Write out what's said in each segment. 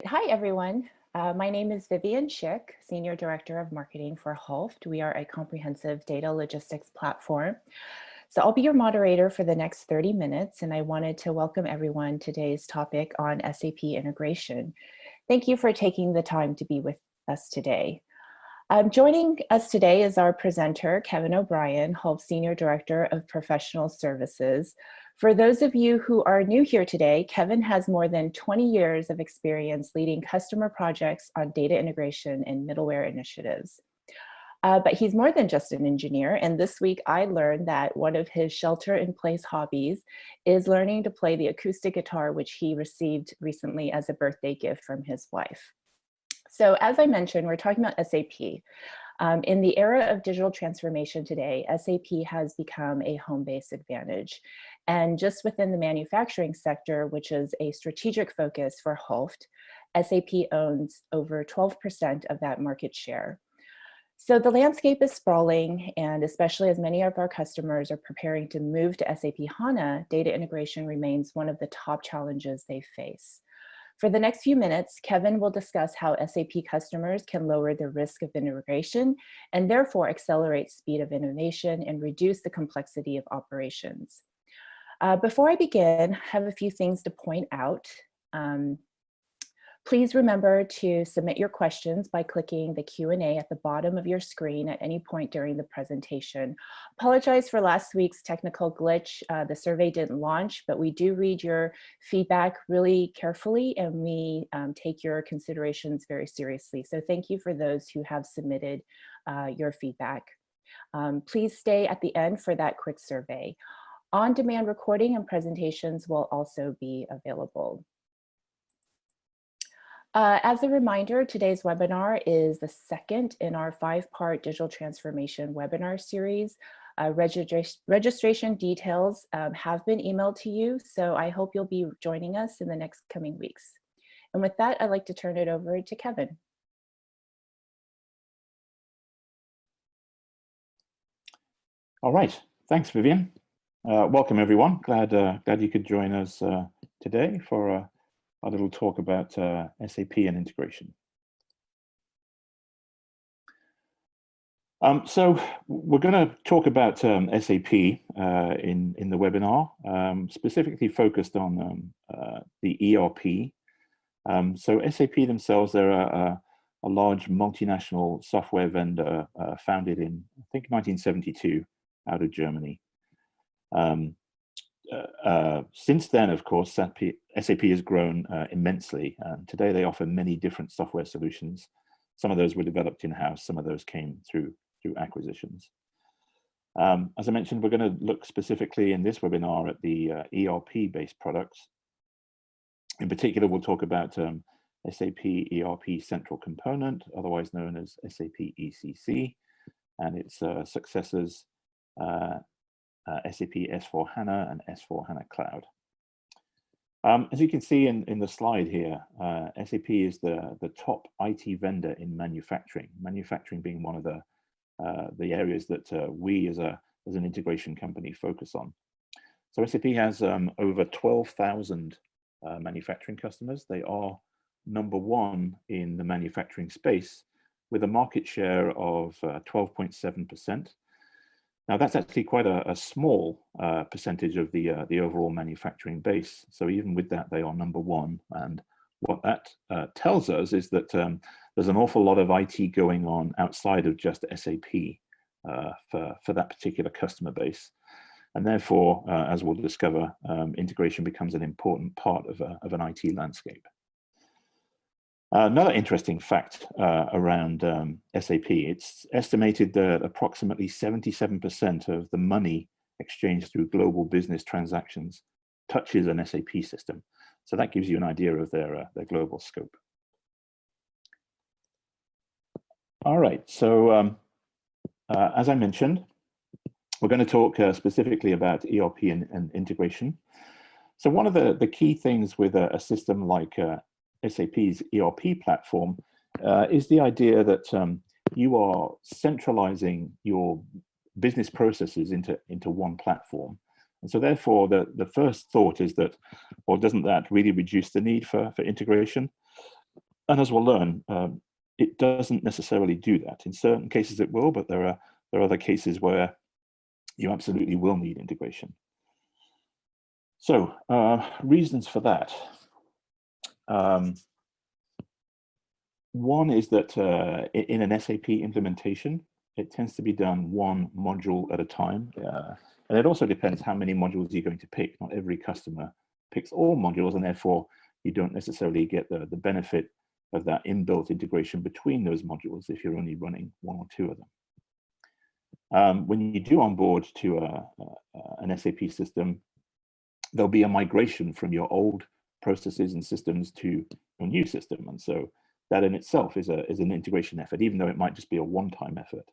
Hi, everyone. My name is Vivian Schick, Senior Director of Marketing for HULFT. We are a comprehensive data logistics platform. So I'll be your moderator for the next 30 minutes, and I wanted to welcome everyone to today's topic on SAP integration. Thank you for taking the time to be with us today. Joining us today is our presenter, Kevin O'Brien, HULFT Senior Director of Professional Services. For those of you who are new here today, Kevin has more than 20 years of experience leading customer projects on data integration and middleware initiatives. But he's more than just an engineer, and this week I learned that one of his shelter-in-place hobbies is learning to play the acoustic guitar, which he received recently as a birthday gift from his wife. So as I mentioned, we're talking about SAP. In the era of digital transformation today, SAP has become a home base advantage. And just within the manufacturing sector, which is a strategic focus for HULFT, SAP owns over 12% of that market share. So the landscape is sprawling, and especially as many of our customers are preparing to move to SAP HANA, data integration remains one of the top challenges they face. For the next few minutes, Kevin will discuss how SAP customers can lower the risk of integration and therefore accelerate speed of innovation and reduce the complexity of operations. Before I begin, I have a few things to point out. Please remember to submit your questions by clicking the Q&A at the bottom of your screen at any point during the presentation. Apologize for last week's technical glitch. The survey didn't launch, but we do read your feedback really carefully, and we take your considerations very seriously. So thank you for those who have submitted your feedback. Please stay at the end for that quick survey. On-demand recording and presentations will also be available. As a reminder, today's webinar is the second in our 5-part digital transformation webinar series. Registration details have been emailed to you, so I hope you'll be joining us in the next coming weeks. And with that, I'd like to turn it over to Kevin. All right, thanks, Vivian. Welcome, everyone. Glad you could join us today for a little talk about SAP and integration. So we're going to talk about SAP in the webinar, specifically focused on the ERP. So SAP themselves, they're a large multinational software vendor founded in, I think, 1972 out of Germany. Since then, of course, SAP has grown immensely. Today, they offer many different software solutions. Some of those were developed in-house. Some of those came through acquisitions. As I mentioned, we're going to look specifically in this webinar at the ERP-based products. In particular, we'll talk about SAP ERP Central Component, otherwise known as SAP ECC, and its successors, SAP S/4HANA and S/4HANA Cloud. As you can see in the slide here, SAP is the top IT vendor in manufacturing. Manufacturing being one of the areas that we as an integration company focus on. So SAP has over 12,000 manufacturing customers. They are #1 in the manufacturing space with a market share of 12.7%. Now that's actually quite a small percentage of the overall manufacturing base. So even with that, they are #1. And what that tells us is that there's an awful lot of IT going on outside of just SAP for that particular customer base. And therefore, as we'll discover, integration becomes an important part of an IT landscape. Another interesting fact around SAP, it's estimated that approximately 77% of the money exchanged through global business transactions touches an SAP system. So that gives you an idea of their global scope. All right, so as I mentioned, we're going to talk specifically about ERP and integration. So one of the key things with a system like SAP's ERP platform is the idea that you are centralizing your business processes into one platform. And so therefore, the first thought is that, well, doesn't that really reduce the need for integration? And as we'll learn, it doesn't necessarily do that. In certain cases it will, but there are other cases where you absolutely will need integration. So reasons for that. One is that in an SAP implementation, it tends to be done one module at a time. And it also depends how many modules you're going to pick. Not every customer picks all modules, and therefore you don't necessarily get the benefit of that inbuilt integration between those modules if you're only running one or two of them. When you do onboard to an SAP system, there'll be a migration from your old processes and systems to your new system. And so that in itself is an integration effort, even though it might just be a one-time effort.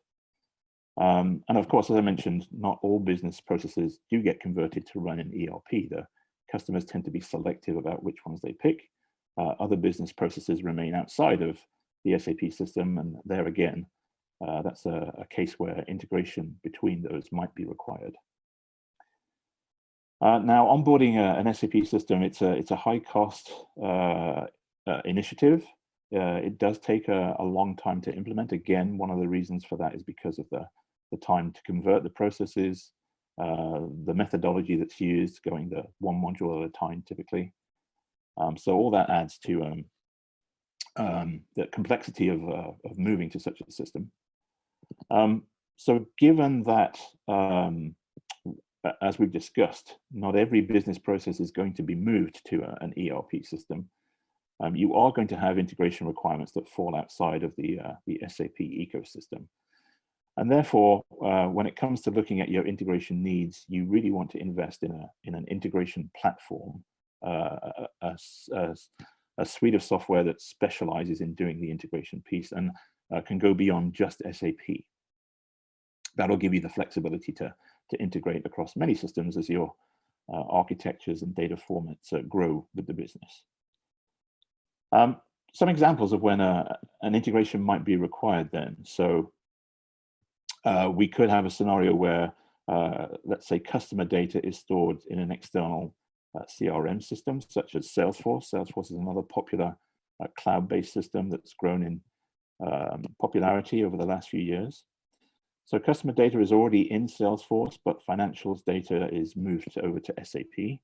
And of course, as I mentioned, not all business processes do get converted to run in ERP. The customers tend to be selective about which ones they pick. Other business processes remain outside of the SAP system, and there again, that's a case where integration between those might be required. Now, onboarding an SAP system, it's a high-cost initiative. It does take a long time to implement. Again, one of the reasons for that is because of the time to convert the processes, the methodology that's used, going the one module at a time typically. So all that adds to the complexity of moving to such a system. So given that, as we've discussed, not every business process is going to be moved to an ERP system. You are going to have integration requirements that fall outside of the SAP ecosystem. And therefore, when it comes to looking at your integration needs, you really want to invest in an integration platform, a suite of software that specializes in doing the integration piece and can go beyond just SAP. That'll give you the flexibility to integrate across many systems as your architectures and data formats grow with the business. Some examples of when an integration might be required then. So we could have a scenario where, let's say, customer data is stored in an external CRM system, such as Salesforce. Salesforce is another popular cloud-based system that's grown in popularity over the last few years. So customer data is already in Salesforce, but financials data is moved over to SAP.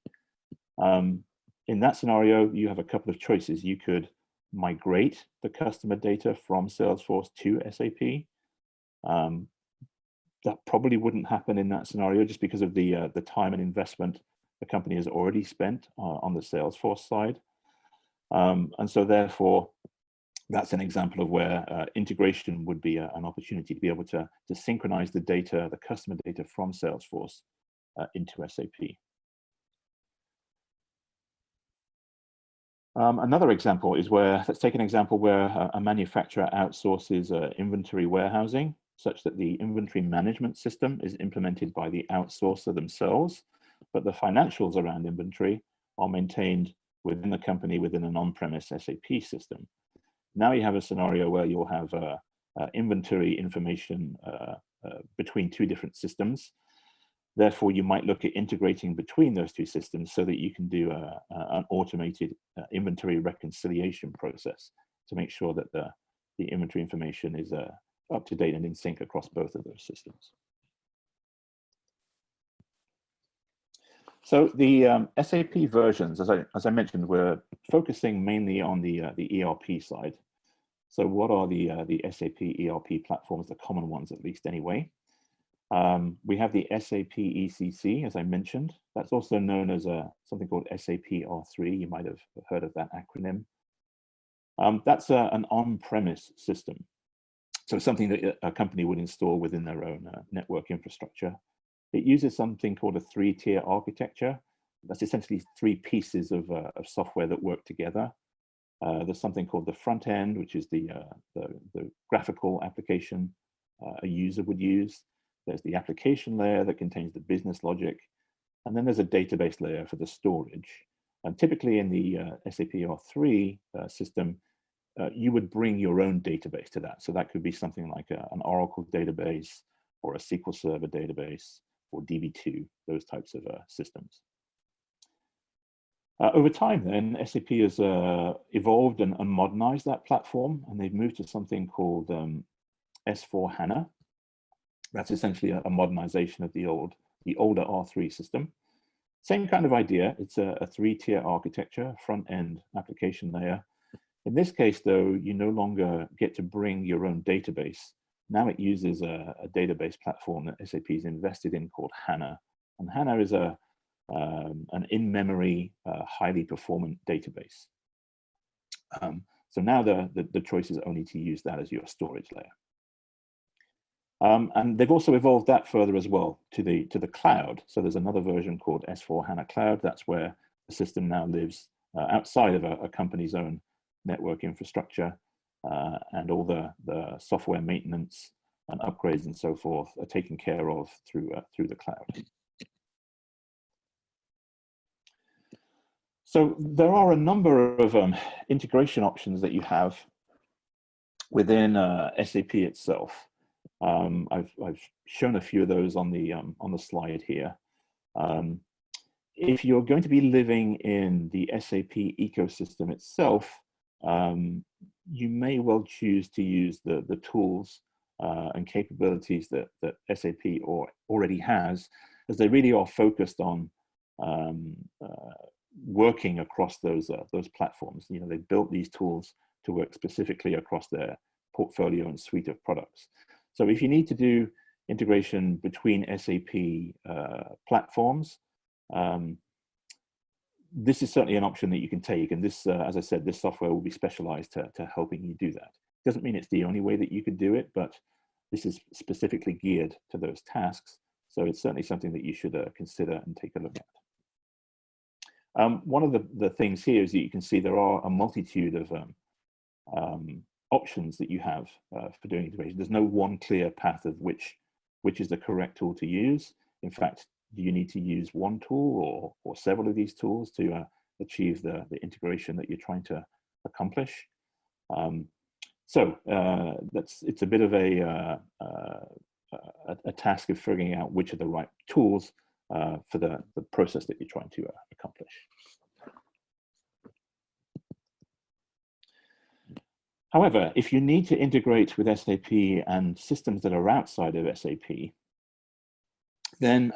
In that scenario, you have a couple of choices. You could migrate the customer data from Salesforce to SAP. That probably wouldn't happen in that scenario just because of the time and investment the company has already spent on the Salesforce side. And so therefore, that's an example of where integration would be an opportunity to be able to synchronize the data, the customer data from Salesforce into SAP. Another example is where, let's take an example where a manufacturer outsources inventory warehousing such that the inventory management system is implemented by the outsourcer themselves, but the financials around inventory are maintained within the company within an on-premise SAP system. Now you have a scenario where you'll have inventory information between two different systems. Therefore, you might look at integrating between those two systems so that you can do an automated inventory reconciliation process to make sure that the inventory information is up to date and in sync across both of those systems. So the SAP versions, as I mentioned, we're focusing mainly on the ERP side. So what are the SAP ERP platforms, the common ones at least anyway? We have the SAP ECC, as I mentioned. That's also known as something called SAP R3. You might have heard of that acronym. That's an on-premise system. So something that a company would install within their own network infrastructure. It uses something called a three-tier architecture. That's essentially three pieces of software that work together. There's something called the front end, which is the graphical application a user would use. There's the application layer that contains the business logic. And then there's a database layer for the storage. And typically in the SAP R3 system, you would bring your own database to that. So that could be something like an Oracle database or a SQL Server database or DB2, those types of systems. Over time then, SAP has evolved and modernized that platform, and they've moved to something called S4HANA. That's essentially a modernization of the older R3 system. Same kind of idea. It's a three-tier architecture, front-end application layer. In this case, though, you no longer get to bring your own database. Now it uses a database platform that SAP is invested in called HANA. And HANA is an in-memory, highly performant database. So now the choice is only to use that as your storage layer. And they've also evolved that further as well to the cloud. So there's another version called S4HANA Cloud. That's where the system now lives outside of a company's own network infrastructure, and all the software maintenance and upgrades and so forth are taken care of through the cloud. So there are a number of integration options that you have within SAP itself. I've shown a few of those on the slide here. If you're going to be living in the SAP ecosystem itself, you may well choose to use the tools and capabilities that SAP already has, as they really are focused on working across those platforms. You know, they built these tools to work specifically across their portfolio and suite of products. So if you need to do integration between SAP platforms, this is certainly an option that you can take. And this, as I said, this software will be specialized to helping you do that. Doesn't mean it's the only way that you could do it, but this is specifically geared to those tasks. So it's certainly something that you should consider and take a look at. One of the things here is that you can see there are a multitude of options that you have for doing integration. There's no one clear path of which is the correct tool to use. In fact, do you need to use one tool or several of these tools to achieve the integration that you're trying to accomplish? So it's a bit of a task of figuring out which are the right tools for the process that you're trying to accomplish. However, if you need to integrate with SAP and systems that are outside of SAP, then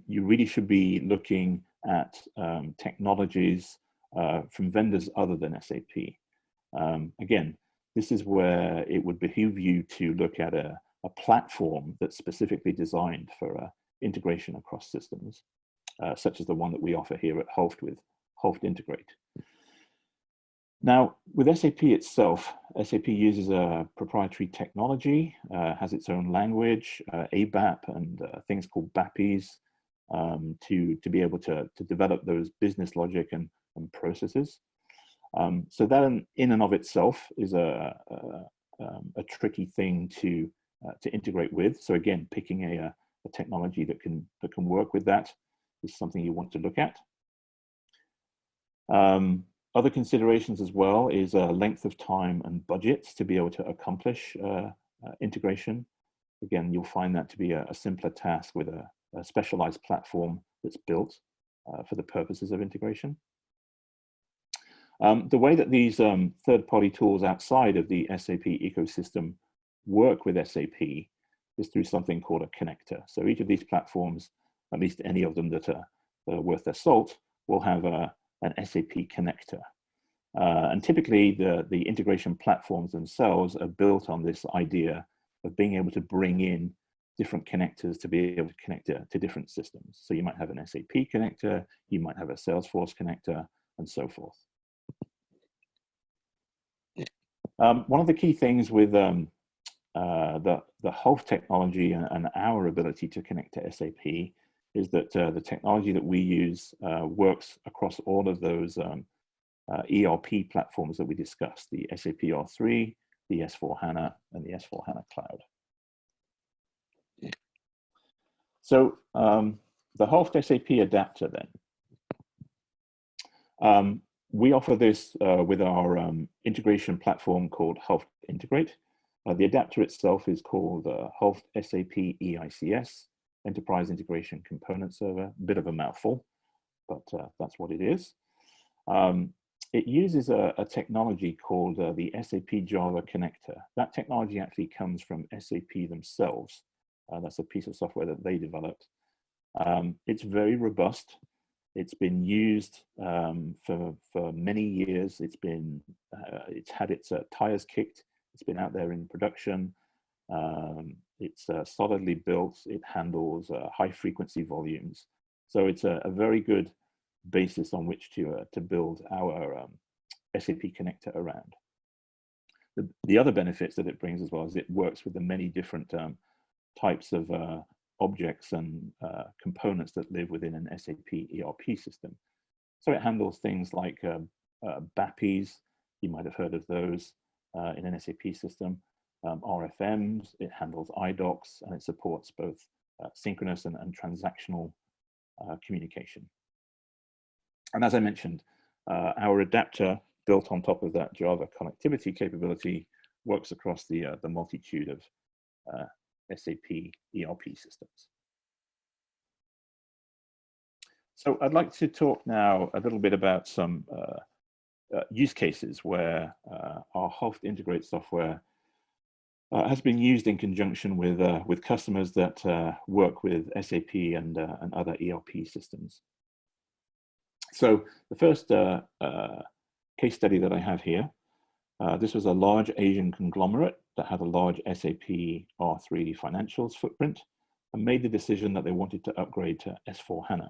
you really should be looking at technologies from vendors other than SAP. Again, this is where it would behoove you to look at a platform that's specifically designed for integration across systems, such as the one that we offer here at HULFT with HULFT Integrate. Now, with SAP itself, SAP uses a proprietary technology, has its own language, ABAP, and things called BAPIs to be able to develop those business logic and processes. So that in and of itself is a tricky thing to integrate with. So again, picking a technology that can work with that is something you want to look at. Other considerations as well is length of time and budgets to be able to accomplish integration. Again, you'll find that to be a simpler task with a specialized platform that's built for the purposes of integration. The way that these third-party tools outside of the SAP ecosystem work with SAP is through something called a connector. So each of these platforms, at least any of them that are worth their salt, will have an SAP connector. And typically the integration platforms themselves are built on this idea of being able to bring in different connectors to be able to connect to different systems. So you might have an SAP connector, you might have a Salesforce connector, and so forth. One of the key things with the HULFT technology and our ability to connect to SAP is that the technology that we use works across all of those ERP platforms that we discussed, the SAP R3, the S4HANA, and the S4HANA Cloud. So the HULFT SAP adapter then. We offer this with our integration platform called HULFT Integrate. The adapter itself is called HULFT SAP EICS, Enterprise Integration Component Server. A bit of a mouthful, but that's what it is. It uses a technology called the SAP Java connector. That technology actually comes from SAP themselves. That's a piece of software that they developed. It's very robust. It's been used for many years. It's had its tires kicked. It's been out there in production. It's solidly built. It handles high frequency volumes. So it's a very good basis on which to build our SAP connector around. The other benefits that it brings as well is it works with the many different types of objects and components that live within an SAP ERP system. So it handles things like BAPIs, you might have heard of those in an SAP system, RFMs, it handles iDocs, and it supports both synchronous and transactional communication. And as I mentioned, our adapter built on top of that Java connectivity capability works across the multitude of SAP ERP systems. So I'd like to talk now a little bit about some use cases where our HULFT Integrate software has been used in conjunction with customers that work with SAP and other ERP systems. So the first case study that I have here, this was a large Asian conglomerate that had a large SAP R3 financials footprint and made the decision that they wanted to upgrade to S4HANA.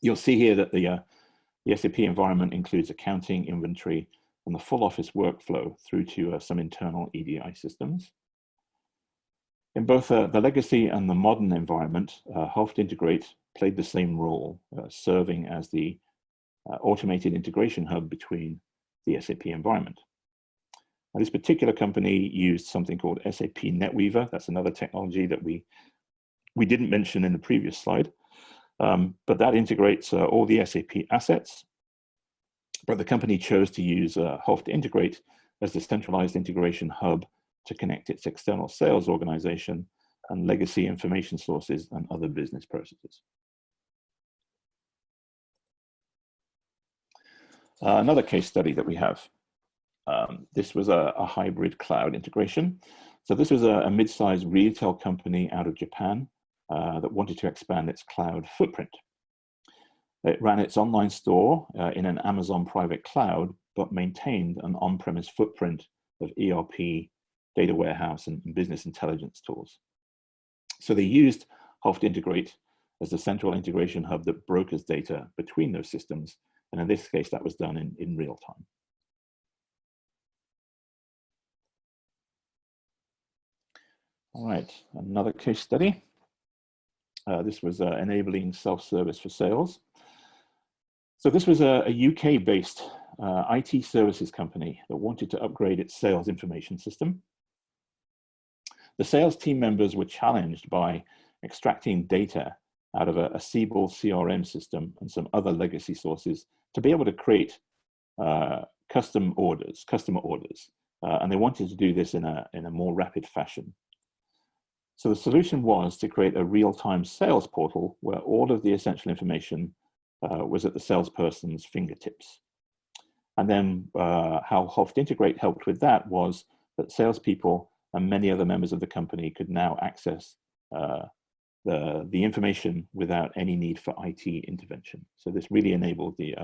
You'll see here that the SAP environment includes accounting, inventory, and the full office workflow through to some internal EDI systems. In both the legacy and the modern environment, HULFT Integrate played the same role, serving as the automated integration hub between the SAP environment. Now, this particular company used something called SAP NetWeaver. That's another technology that we didn't mention in the previous slide, but that integrates all the SAP assets. But the company chose to use HULFT Integrate as the centralized integration hub to connect its external sales organization and legacy information sources and other business processes. Another case study that we have, this was a hybrid cloud integration. So this was a mid-sized retail company out of Japan that wanted to expand its cloud footprint. It ran its online store in an Amazon private cloud, but maintained an on-premise footprint of ERP, data warehouse, and business intelligence tools. So they used HULFT Integrate as the central integration hub that brokers data between those systems. And in this case, that was done in real time. All right, another case study. This was enabling self-service for sales. So this was a UK-based IT services company that wanted to upgrade its sales information system. The sales team members were challenged by extracting data out of a Siebel CRM system and some other legacy sources to be able to create customer orders, and they wanted to do this in a more rapid fashion. So the solution was to create a real-time sales portal where all of the essential information was at the salesperson's fingertips. And then how HULFT Integrate helped with that was that salespeople and many other members of the company could now access the information without any need for IT intervention. So this really enabled the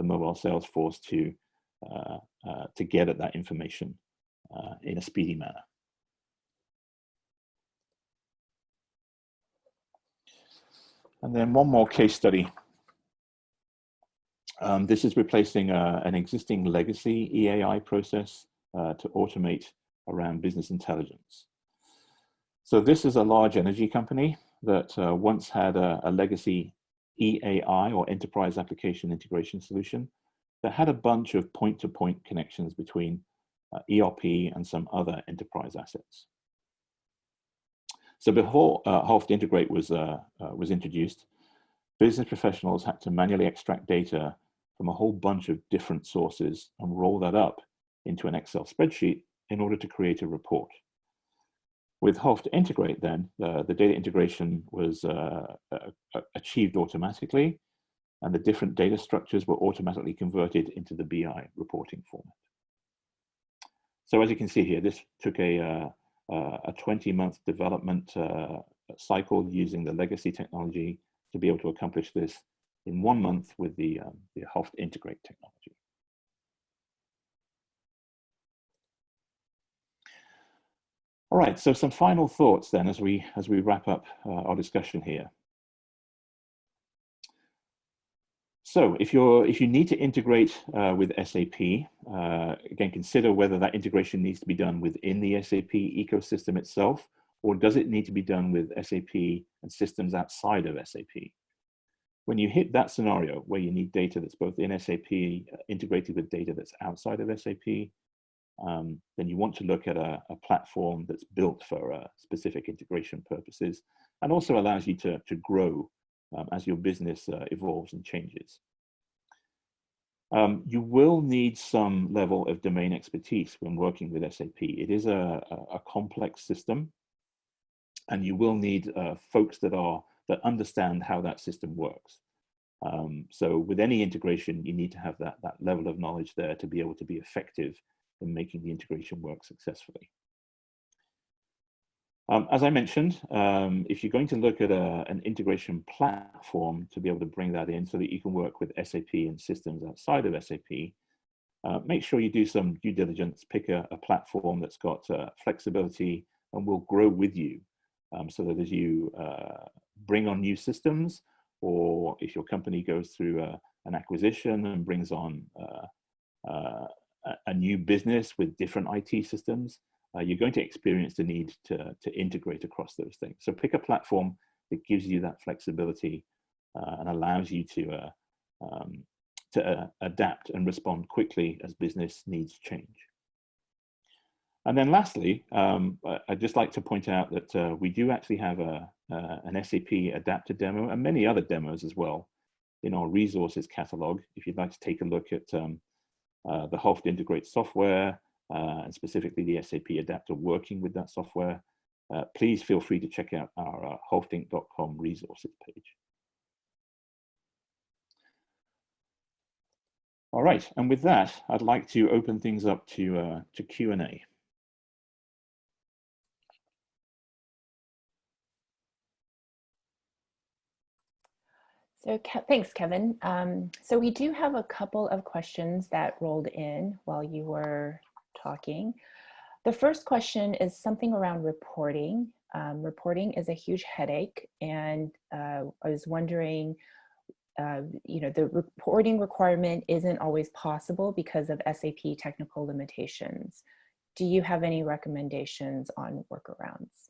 mobile sales force to get at that information in a speedy manner. And then one more case study. This is replacing an existing legacy EAI process to automate around business intelligence. So this is a large energy company that once had a legacy EAI, or Enterprise Application Integration Solution, that had a bunch of point-to-point connections between ERP and some other enterprise assets. So before HULFT Integrate was introduced, business professionals had to manually extract data from a whole bunch of different sources and roll that up into an Excel spreadsheet in order to create a report. With HULFT Integrate then, the data integration was achieved automatically, and the different data structures were automatically converted into the BI reporting format. So as you can see here, this took a 20-month development cycle using the legacy technology to be able to accomplish this in 1 month with the HULFT Integrate technology. All right, so some final thoughts then as we wrap up our discussion here. So if you need to integrate with SAP, again, consider whether that integration needs to be done within the SAP ecosystem itself, or does it need to be done with SAP and systems outside of SAP? When you hit that scenario where you need data that's both in SAP integrated with data that's outside of SAP, then you want to look at a platform that's built for specific integration purposes and also allows you to grow as your business evolves and changes. You will need some level of domain expertise when working with SAP. It is a complex system, and you will need folks that understand how that system works. So with any integration, you need to have that level of knowledge there to be able to be effective in making the integration work successfully. As I mentioned, if you're going to look at an integration platform to be able to bring that in so that you can work with SAP and systems outside of SAP, make sure you do some due diligence, pick a platform that's got flexibility and will grow with you, so that as you bring on new systems, or if your company goes through an acquisition and brings on a new business with different IT systems, you're going to experience the need to integrate across those things. So pick a platform that gives you that flexibility and allows you to adapt and respond quickly as business needs change. And then lastly, I'd just like to point out that we do actually have an SAP adapter demo and many other demos as well in our resources catalog. If you'd like to take a look at the HULFT Integrate software, and specifically the SAP adapter working with that software, please feel free to check out our hulftinc.com resources page. All right, and with that, I'd like to open things up to Q&A. So thanks, Kevin. So we do have a couple of questions that rolled in while you were talking. The first question is something around reporting. Reporting is a huge headache, and I was wondering, the reporting requirement isn't always possible because of SAP technical limitations. Do you have any recommendations on workarounds?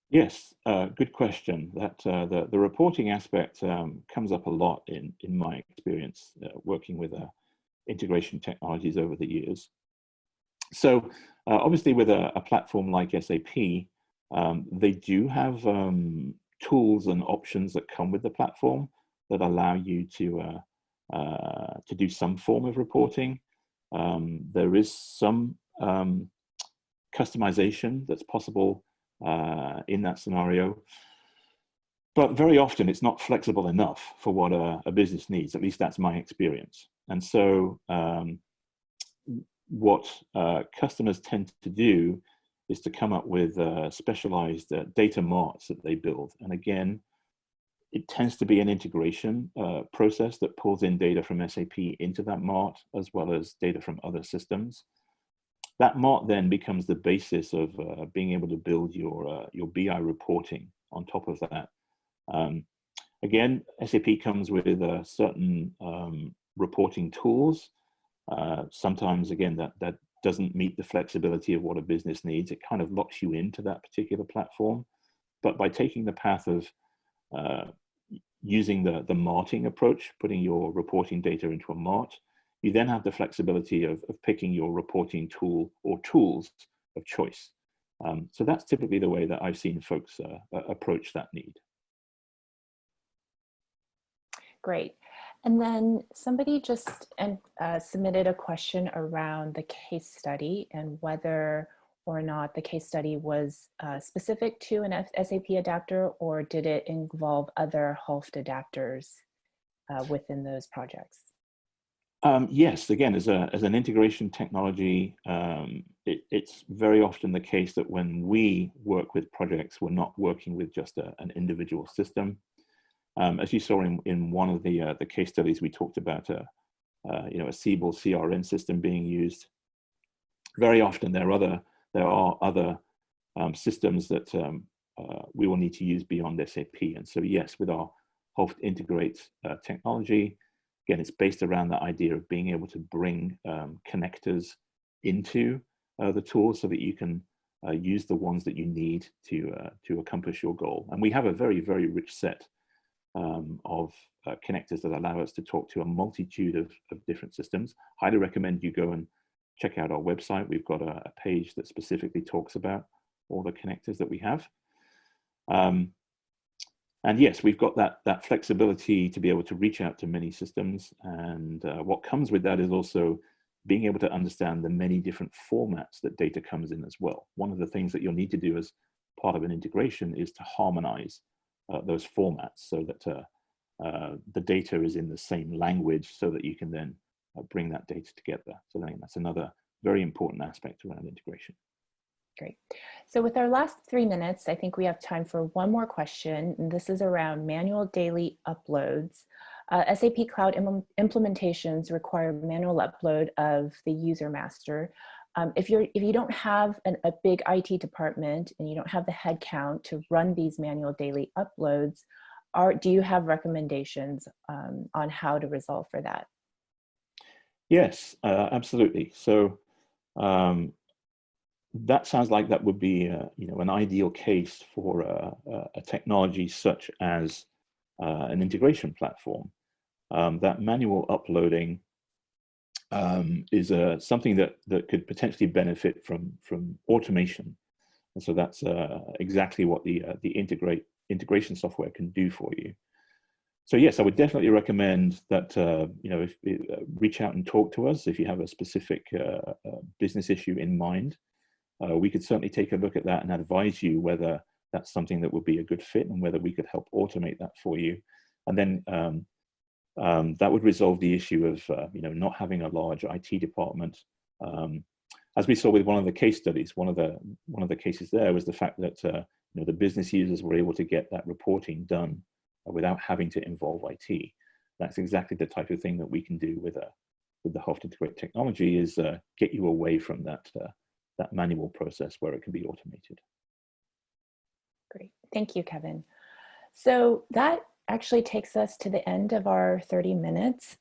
Yes, good question. That the reporting aspect comes up a lot in my experience working with integration technologies over the years. So obviously with a platform like SAP, they do have tools and options that come with the platform that allow you to do some form of reporting. There is some customization that's possible in that scenario, but very often it's not flexible enough for what a business needs. At least that's my experience. And so what customers tend to do is to come up with specialized data marts that they build. And again, it tends to be an integration process that pulls in data from SAP into that mart, as well as data from other systems. That mart then becomes the basis of being able to build your BI reporting on top of that. Again, SAP comes with certain reporting tools. Sometimes, again, that doesn't meet the flexibility of what a business needs. It kind of locks you into that particular platform. But by taking the path of using the marting approach, putting your reporting data into a mart, you then have the flexibility of picking your reporting tool or tools of choice. So that's typically the way that I've seen folks approach that need. Great. And then somebody just submitted a question around the case study and whether or not the case study was specific to an SAP adapter, or did it involve other HULFT adapters within those projects? Yes, again, as an integration technology, it's very often the case that when we work with projects, we're not working with just an individual system. As you saw in one of the case studies, we talked about a Siebel CRM system being used. Very often there are other systems that we will need to use beyond SAP. And so yes, with our HULFT Integrate technology, again, it's based around that idea of being able to bring connectors into the tool so that you can use the ones that you need to accomplish your goal. And we have a very, very rich set of connectors that allow us to talk to a multitude of different systems. Highly recommend you go and check out our website. We've got a page that specifically talks about all the connectors that we have. And yes, we've got that flexibility to be able to reach out to many systems. And what comes with that is also being able to understand the many different formats that data comes in as well. One of the things that you'll need to do as part of an integration is to harmonize those formats so that the data is in the same language so that you can then bring that data together. So I think that's another very important aspect around integration. Great. So with our last 3 minutes, I think we have time for one more question. And this is around manual daily uploads. SAP Cloud implementations require manual upload of the user master. If you don't have a big IT department and you don't have the headcount to run these manual daily uploads, do you have recommendations on how to resolve for that? Yes, absolutely. So that sounds like that would be an ideal case for a technology such as an integration platform. That manual uploading is something that could potentially benefit from automation. And so that's exactly what the integration software can do for you. So yes, I would definitely recommend that reach out and talk to us if you have a specific business issue in mind. We could certainly take a look at that and advise you whether that's something that would be a good fit and whether we could help automate that for you. And then that would resolve the issue of not having a large IT department. As we saw with one of the case studies, one of the cases there was the fact that the business users were able to get that reporting done without having to involve IT. That's exactly the type of thing that we can do with the HULFT Integrate technology, is get you away from that manual process where it can be automated. Great, thank you, Kevin. So that actually takes us to the end of our 30 minutes.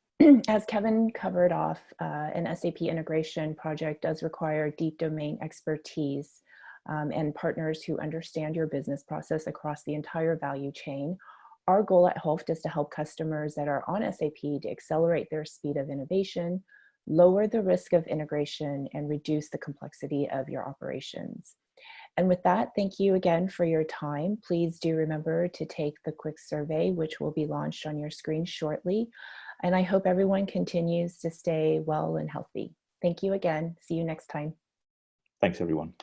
As Kevin covered off, an SAP integration project does require deep domain expertise and partners who understand your business process across the entire value chain. Our goal at HULFT is to help customers that are on SAP to accelerate their speed of innovation, lower the risk of integration, and reduce the complexity of your operations. And with that, thank you again for your time. Please do remember to take the quick survey, which will be launched on your screen shortly. And I hope everyone continues to stay well and healthy. Thank you again. See you next time. Thanks, everyone.